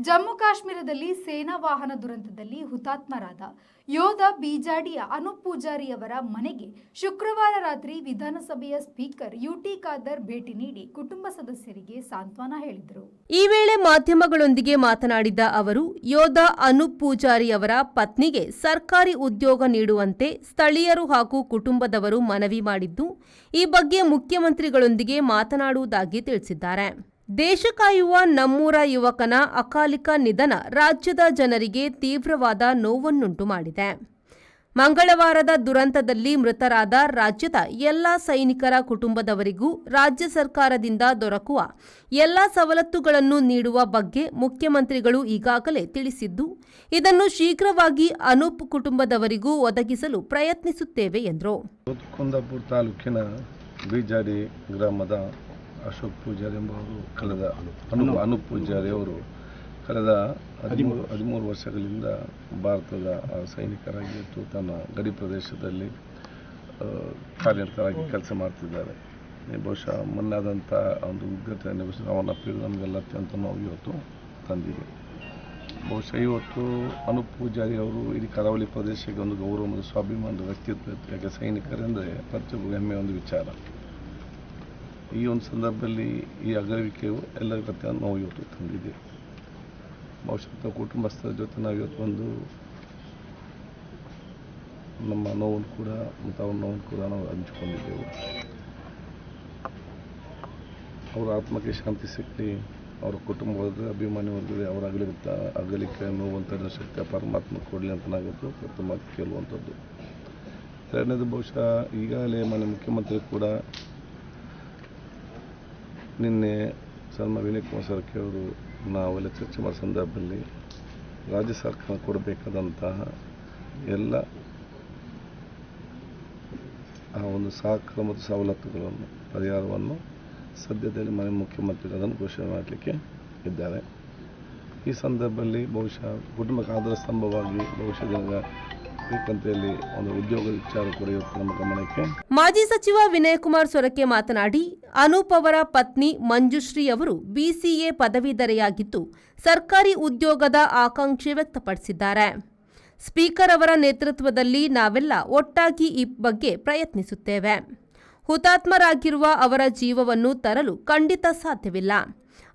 ಜಮ್ಮು ಕಾಶ್ಮೀರದಲ್ಲಿ ಸೇನಾ ವಾಹನ ದುರಂತದಲ್ಲಿ ಹುತಾತ್ಮರಾದ ಯೋಧ ಬೀಜಾಡಿಯ ಅನೂಪ್ ಪೂಜಾರಿಯವರ ಮನೆಗೆ ಶುಕ್ರವಾರ ರಾತ್ರಿ ವಿಧಾನಸಭೆಯ ಸ್ಪೀಕರ್ ಯುಟಿ ಖಾದರ್ ಭೇಟಿ ನೀಡಿ ಕುಟುಂಬ ಸದಸ್ಯರಿಗೆ ಸಾಂತ್ವನ ಹೇಳಿದರು. ಈ ವೇಳೆ ಮಾಧ್ಯಮಗಳೊಂದಿಗೆ ಮಾತನಾಡಿದ ಅವರು, ಯೋಧ ಅನೂಪ್ ಪೂಜಾರಿಯವರ ಪತ್ನಿಗೆ ಸರ್ಕಾರಿ ಉದ್ಯೋಗ ನೀಡುವಂತೆ ಸ್ಥಳೀಯರು ಹಾಗೂ ಕುಟುಂಬದವರು ಮನವಿ ಮಾಡಿದ್ದು, ಈ ಬಗ್ಗೆ ಮುಖ್ಯಮಂತ್ರಿಗಳೊಂದಿಗೆ ಮಾತನಾಡುವುದಾಗಿ ತಿಳಿಸಿದ್ದಾರೆ. ದೇಶ ಕಾಯುವ ನಮ್ಮೂರ ಯುವಕನ ಅಕಾಲಿಕ ನಿಧನ ರಾಜ್ಯದ ಜನರಿಗೆ ತೀವ್ರವಾದ ನೋವನ್ನುಂಟು ಮಾಡಿದೆ. ಮಂಗಳವಾರದ ದುರಂತದಲ್ಲಿ ಮೃತರಾದ ರಾಜ್ಯದ ಎಲ್ಲಾ ಸೈನಿಕರ ಕುಟುಂಬದವರಿಗೂ ರಾಜ್ಯ ಸರ್ಕಾರದಿಂದ ದೊರಕುವ ಎಲ್ಲಾ ಸವಲತ್ತುಗಳನ್ನು ನೀಡುವ ಬಗ್ಗೆ ಮುಖ್ಯಮಂತ್ರಿಗಳು ಈಗಾಗಲೇ ತಿಳಿಸಿದ್ದು, ಇದನ್ನು ಶೀಘ್ರವಾಗಿ ಅನೂಪ್ ಕುಟುಂಬದವರಿಗೂ ಒದಗಿಸಲು ಪ್ರಯತ್ನಿಸುತ್ತೇವೆ ಎಂದರು. ಕುಂದಾಪುರ ತಾಲೂಕಿನ ಬೀಜಾಡಿ ಗ್ರಾಮದ ಅಶೋಕ್ ಪೂಜಾರಿ ಎಂಬುವರು ಅನೂಪ್ ಪೂಜಾರಿ ಅವರು ಕಳೆದ 13 ವರ್ಷಗಳಿಂದ ಭಾರತದ ಸೈನಿಕರಾಗಿ ತನ್ನ ಗಡಿ ಪ್ರದೇಶದಲ್ಲಿ ಕಾರ್ಯರತರಾಗಿ ಕೆಲಸ ಮಾಡ್ತಿದ್ದಾರೆ. ಬಹುಶಃ ಮೊನ್ನೆಯಾದಂಥ ಒಂದು ಉದ್ಘಾಟನೆ ಅವನ ಪೀಳು ನಮಗೆಲ್ಲ ಅತ್ಯಂತ ನೋವು ಇವತ್ತು ತಂದಿದೆ. ಬಹುಶಃ ಇವತ್ತು ಅನೂಪ್ ಪೂಜಾರಿ ಅವರು ಇಡೀ ಕರಾವಳಿ ಪ್ರದೇಶಕ್ಕೆ ಒಂದು ಗೌರವ ಮತ್ತು ಸ್ವಾಭಿಮಾನದ ವ್ಯಕ್ತಿತ್ವ. ಯಾಕೆ ಸೈನಿಕರೆಂದರೆ ಪ್ರತಿಯೊಬ್ಬ ಹೆಮ್ಮೆಯ ಒಂದು ವಿಚಾರ. ಈ ಒಂದು ಸಂದರ್ಭದಲ್ಲಿ ಈ ಅಗಲಿಕೆಯು ಎಲ್ಲರಿಗೂ ಅತ್ಯಂತ ನೋವು ಇವತ್ತು ತಂದಿದೆ. ಬಹುಶಃ ಕುಟುಂಬಸ್ಥರ ಜೊತೆ ನಾವು ಇವತ್ತು ಒಂದು ನಮ್ಮ ನೋವನ್ನು ಕೂಡ ಮತ್ತು ಅವರ ನೋವನ್ನು ಕೂಡ ನಾವು ಹಂಚಿಕೊಂಡಿದ್ದೆವು. ಅವರ ಆತ್ಮಕ್ಕೆ ಶಾಂತಿ ಸಿಕ್ಕಲಿ, ಅವರ ಕುಟುಂಬ ವರ್ಗ ಅಭಿಮಾನಿ ವರ್ಗದಲ್ಲಿ ಅವರ ಅಗಲಿಕೆ ನೋವಂಥ ಶಕ್ತಿ ಪರಮಾತ್ಮ ಕೊಡಲಿ ಅಂತ ನಾವಿತ್ತು ಪ್ರಥಮ ಕೇಳುವಂಥದ್ದು. ಎರಡನೇದು, ಬಹುಶಃ ಈಗಾಗಲೇ ಮಾನ್ಯ ಮುಖ್ಯಮಂತ್ರಿ ಕೂಡ ನಿನ್ನೆ ಸನ್ಮಾನ್ಯ ವಿನಯ್ ಕುಮಾರ್ ಸರ್ಕೆ ಅವರು ನಾವೆಲ್ಲ ಚರ್ಚೆ ಮಾಡೋ ಸಂದರ್ಭದಲ್ಲಿ ರಾಜ್ಯ ಸರ್ಕಾರ ಕೊಡಬೇಕಾದಂತಹ ಎಲ್ಲ ಆ ಒಂದು ಸಹಕಾರ ಮತ್ತು ಸವಲತ್ತುಗಳನ್ನು ಪರಿಹಾರವನ್ನು ಸದ್ಯದಲ್ಲಿ ಮಾನ್ಯ ಮುಖ್ಯಮಂತ್ರಿ ಅದನ್ನು ಘೋಷಣೆ ಮಾಡಲಿಕ್ಕೆ ಇದ್ದಾರೆ. ಈ ಸಂದರ್ಭದಲ್ಲಿ ಬಹುಶಃ ಕುಟುಂಬಕ್ಕೆ ಆಧಾರ ಸ್ತಂಭವಾಗಿ ಭವಿಷ್ಯದ ಬೇಕಂತೇಳಿ ಒಂದು ಉದ್ಯೋಗ ವಿಚಾರ ಕೂಡ ಇವತ್ತು ನಮ್ಮ ಗಮನಕ್ಕೆ. ಮಾಜಿ ಸಚಿವ ವಿನಯ್ ಕುಮಾರ್ ಸೊರಕೆ ಮಾತನಾಡಿ, ಅನೂಪ್ ಅವರ ಪತ್ನಿ ಮಂಜುಶ್ರೀ ಅವರು ಬಿಸಿಎ ಪದವೀಧರೆಯಾಗಿದ್ದು ಸರ್ಕಾರಿ ಉದ್ಯೋಗದ ಆಕಾಂಕ್ಷೆ ವ್ಯಕ್ತಪಡಿಸಿದ್ದಾರೆ. ಸ್ಪೀಕರ್ ಅವರ ನೇತೃತ್ವದಲ್ಲಿ ನಾವೆಲ್ಲ ಒಟ್ಟಾಗಿ ಈ ಬಗ್ಗೆ ಪ್ರಯತ್ನಿಸುತ್ತೇವೆ. ಹುತಾತ್ಮರಾಗಿರುವ ಅವರ ಜೀವವನ್ನು ತರಲು ಖಂಡಿತ ಸಾಧ್ಯವಿಲ್ಲ.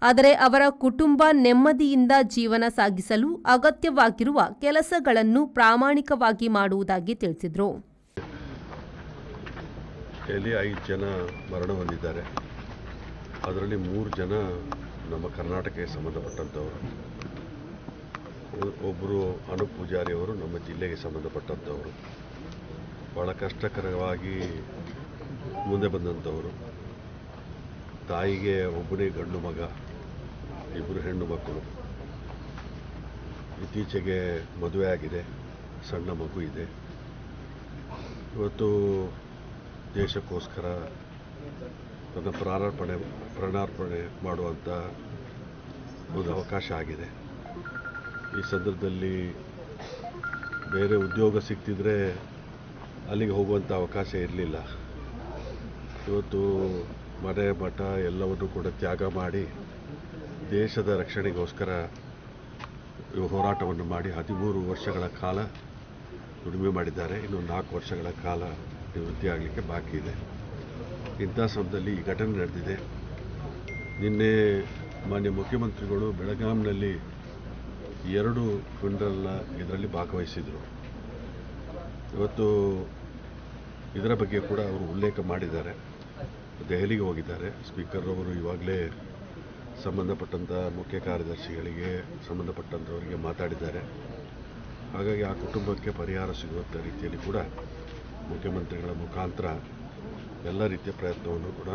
ಆದರೆ ಅವರ ಕುಟುಂಬ ನೆಮ್ಮದಿಯಿಂದ ಜೀವನ ಸಾಗಿಸಲು ಅಗತ್ಯವಾಗಿರುವ ಕೆಲಸಗಳನ್ನು ಪ್ರಾಮಾಣಿಕವಾಗಿ ಮಾಡುವುದಾಗಿ ತಿಳಿಸಿದರು. 5 ಜನ ಮರಣ ಹೊಂದಿದ್ದಾರೆ. ಅದರಲ್ಲಿ 3 ಜನ ನಮ್ಮ ಕರ್ನಾಟಕಕ್ಕೆ ಸಂಬಂಧಪಟ್ಟಂಥವರು. ಒಬ್ಬರು ಅನೂಪ್ ಪೂಜಾರಿ ಅವರು ನಮ್ಮ ಜಿಲ್ಲೆಗೆ ಸಂಬಂಧಪಟ್ಟಂಥವರು. ಭಾಳ ಕಷ್ಟಕರವಾಗಿ ಮುಂದೆ ಬಂದಂಥವರು. ತಾಯಿಗೆ ಒಬ್ಬನೇ ಗಂಡು ಮಗ, 2 ಹೆಣ್ಣು ಮಕ್ಕಳು. ಇತ್ತೀಚೆಗೆ ಮದುವೆ ಆಗಿದೆ, ಸಣ್ಣ ಮಗು ಇದೆ. ಇವತ್ತು ದೇಶಕ್ಕೋಸ್ಕರ ತನ್ನ ಪ್ರಾಣಾರ್ಪಣೆ ಮಾಡುವಂಥ ಒಂದು ಅವಕಾಶ ಆಗಿದೆ. ಈ ಸಂದರ್ಭದಲ್ಲಿ ಬೇರೆ ಉದ್ಯೋಗ ಸಿಗ್ತಿದ್ರೆ ಅಲ್ಲಿಗೆ ಹೋಗುವಂಥ ಅವಕಾಶ ಇರಲಿಲ್ಲ. ಇವತ್ತು ಮನೆ ಮಠ ಎಲ್ಲವನ್ನೂ ಕೂಡ ತ್ಯಾಗ ಮಾಡಿ ದೇಶದ ರಕ್ಷಣೆಗೋಸ್ಕರ ಹೋರಾಟವನ್ನು ಮಾಡಿ 13 ವರ್ಷಗಳ ಕಾಲ ದುಡಿಮೆ ಮಾಡಿದ್ದಾರೆ. ಇನ್ನು 4 ವರ್ಷಗಳ ಕಾಲ ನಿವೃತ್ತಿ ಆಗಲಿಕ್ಕೆ ಬಾಕಿ ಇದೆ. ಇಂಥ ಸಮಯದಲ್ಲಿ ಈ ಘಟನೆ ನಡೆದಿದೆ. ನಿನ್ನೆ ಮಾನ್ಯ ಮುಖ್ಯಮಂತ್ರಿಗಳು ಬೆಳಗಾಂನಲ್ಲಿ 2 ಕ್ವಿಂಟಲ್ ಇದರಲ್ಲಿ ಭಾಗವಹಿಸಿದರು. ಇವತ್ತು ಇದರ ಬಗ್ಗೆ ಕೂಡ ಅವರು ಉಲ್ಲೇಖ ಮಾಡಿದ್ದಾರೆ. ದೆಹಲಿಗೆ ಹೋಗಿದ್ದಾರೆ. ಸ್ಪೀಕರ್ ಅವರು ಇವಾಗಲೇ ಸಂಬಂಧಪಟ್ಟಂಥ ಮುಖ್ಯ ಕಾರ್ಯದರ್ಶಿಗಳಿಗೆ ಸಂಬಂಧಪಟ್ಟಂಥವರಿಗೆ ಮಾತಾಡಿದ್ದಾರೆ. ಹಾಗಾಗಿ ಆ ಕುಟುಂಬಕ್ಕೆ ಪರಿಹಾರ ಸಿಗುವಂಥ ರೀತಿಯಲ್ಲಿ ಕೂಡ ಮುಖ್ಯಮಂತ್ರಿಗಳ ಮುಖಾಂತರ ಎಲ್ಲ ರೀತಿಯ ಪ್ರಯತ್ನವನ್ನು ಕೂಡ.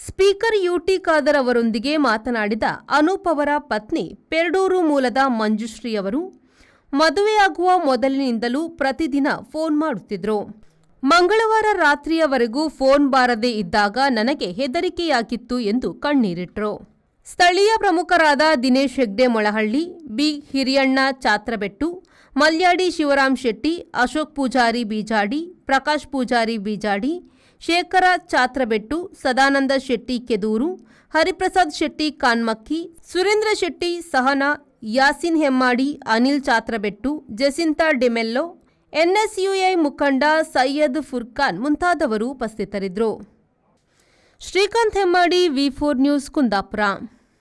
ಸ್ಪೀಕರ್ ಯುಟಿ ಖಾದರ್ ಅವರೊಂದಿಗೆ ಮಾತನಾಡಿದ ಅನೂಪ್ ಅವರ ಪತ್ನಿ ಪೆರ್ಡೂರು ಮೂಲದ ಮಂಜುಶ್ರೀ ಅವರು, ಮದುವೆಯಾಗುವ ಮೊದಲಿನಿಂದಲೂ ಪ್ರತಿದಿನ ಫೋನ್ ಮಾಡುತ್ತಿದ್ರು. ಮಂಗಳವಾರ ರಾತ್ರಿಯವರೆಗೂ ಫೋನ್ ಬಾರದೇ ಇದ್ದಾಗ ನನಗೆ ಹೆದರಿಕೆಯಾಗಿತ್ತು ಎಂದು ಕಣ್ಣೀರಿಟ್ರು. ಸ್ಥಳೀಯ ಪ್ರಮುಖರಾದ ದಿನೇಶ್ ಹೆಗ್ಡೆ ಮೊಳಹಳ್ಳಿ, ಬಿ ಹಿರಿಯಣ್ಣ ಚಾತ್ರಬೆಟ್ಟು, ಮಲ್ಯಾಡಿ ಶಿವರಾಮ್ ಶೆಟ್ಟಿ, ಅಶೋಕ್ ಪೂಜಾರಿ ಬೀಜಾಡಿ, ಪ್ರಕಾಶ್ ಪೂಜಾರಿ ಬೀಜಾಡಿ, ಶೇಖರ ಚಾತ್ರಬೆಟ್ಟು, ಸದಾನಂದ ಶೆಟ್ಟಿ ಕೆದೂರು, ಹರಿಪ್ರಸಾದ್ ಶೆಟ್ಟಿ ಕಾನ್ಮಕ್ಕಿ, ಸುರೇಂದ್ರ ಶೆಟ್ಟಿ ಸಹನಾ ಯಾಸಿನ್ ಹೆಮ್ಮಾಡಿ, ಅನಿಲ್ ಚಾತ್ರಬೆಟ್ಟು, ಜೆಸಿಂತಾ ಡಿಮೆಲ್ಲೋ, ಎನ್ಎಸ್ಯುಐ ಮುಖಂಡ ಸೈಯದ್ ಫುರ್ಖಾನ್ ಮುಂತಾದವರು ಉಪಸ್ಥಿತರಿದ್ದರು. ಶ್ರೀಕಾಂತ್ ಹೆಮ್ಮಾಡಿ, ವಿ4 ನ್ಯೂಸ್, ಕುಂದಾಪುರ.